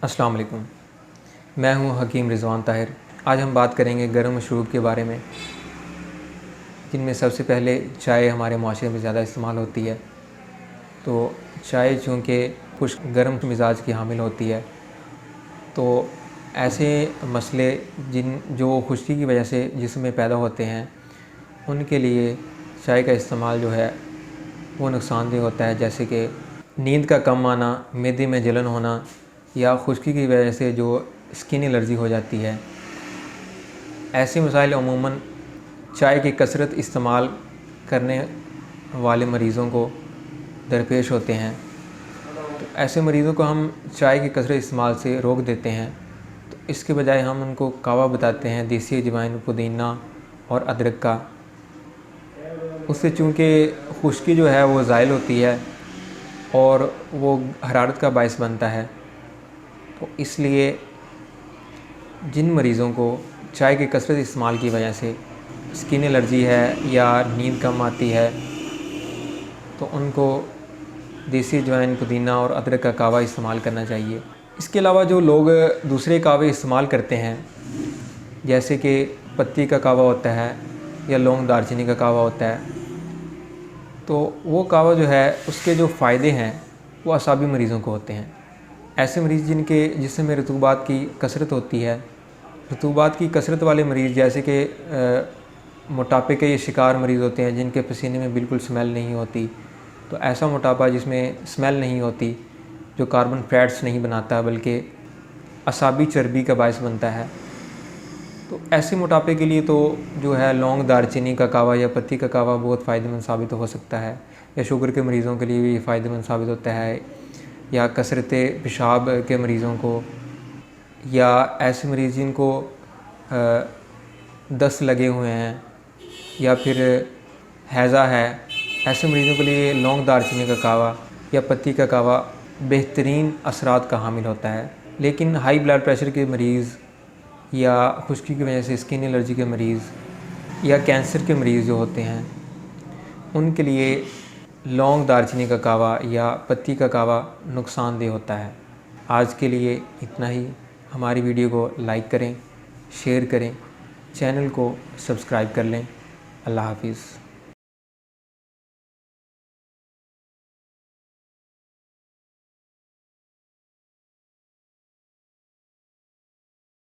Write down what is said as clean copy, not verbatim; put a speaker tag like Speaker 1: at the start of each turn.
Speaker 1: अस्सलाम वालेकुम। मैं हूं हकीम रिज़वान ताहिर। आज हम बात करेंगे गर्म मशरूब के बारे में, जिनमें सबसे पहले चाय हमारे माशरे में ज़्यादा इस्तेमाल होती है। तो चाय चूँकि खुश्क गर्म मिज़ाज की हामिल होती है, तो ऐसे मसले जो खुश्की की वजह से जिस्म में पैदा होते हैं, उनके लिए चाय का इस्तेमाल जो है वो नुकसानदेह होता है। जैसे कि नींद का कम आना, मैदे में जलन होना या खुश्की की वजह से जो स्किन एलर्जी हो जाती है। ऐसे मसाइल अमूमन चाय की कसरत इस्तेमाल करने वाले मरीज़ों को दरपेश होते हैं। तो ऐसे मरीज़ों को हम चाय की कसरत इस्तेमाल से रोक देते हैं। तो इसके बजाय हम उनको कावा बताते हैं, देसी अजवाइन, पुदीना और अदरक का। उससे चूँकि खुश्की जो है वो ज़ाइल होती है और वो हरारत का बायस बनता है। तो इसलिए जिन मरीज़ों को चाय की कसरत इस्तेमाल की वजह से स्किन एलर्जी है या नींद कम आती है, तो उनको देसी अजवाइन, पुदीना और अदरक का कावा इस्तेमाल करना चाहिए। इसके अलावा जो लोग दूसरे कावे इस्तेमाल करते हैं, जैसे कि पत्ती का कावा होता है या लौंग दालचीनी का कावा होता है, तो वो कावा जो है उसके जो फ़ायदे हैं वो असाबी मरीज़ों को होते हैं। ऐसे मरीज़ जिनके जिस्म में रतूबात की कसरत होती है, रतूबात की कसरत वाले मरीज़ जैसे कि मोटापे के ये शिकार मरीज़ होते हैं, जिनके पसीने में बिल्कुल स्मेल नहीं होती। तो ऐसा मोटापा जिसमें स्मेल नहीं होती, जो कार्बन फैट्स नहीं बनाता बल्कि असाबी चर्बी का बायस बनता है, तो ऐसे मोटापे के लिए तो जो है लौंग दालचीनी का कावा या पत्ती का कावा बहुत फ़ायदेमंद साबित हो सकता है। या शुगर के मरीज़ों के लिए भी फ़ायदेमंद साबित होता है, या कसरत पेशाब के मरीज़ों को, या ऐसे मरीज़ जिनको दस्त लगे हुए हैं या फिर हैज़ा है, ऐसे मरीज़ों के लिए लौंग दालचीनी का कावा या पत्ती का कावा बेहतरीन असरात का हामिल होता है। लेकिन हाई ब्लड प्रेशर के मरीज़ या खुश्की की वजह से स्किन एलर्जी के मरीज़ या कैंसर के मरीज़ जो होते हैं, उनके लिए लौंग दालचीनी का कावा या पत्ती का कावा नुकसानदेह होता है। आज के लिए इतना ही। हमारी वीडियो को लाइक करें, शेयर करें, चैनल को सब्सक्राइब कर लें। अल्लाह हाफ़िज़।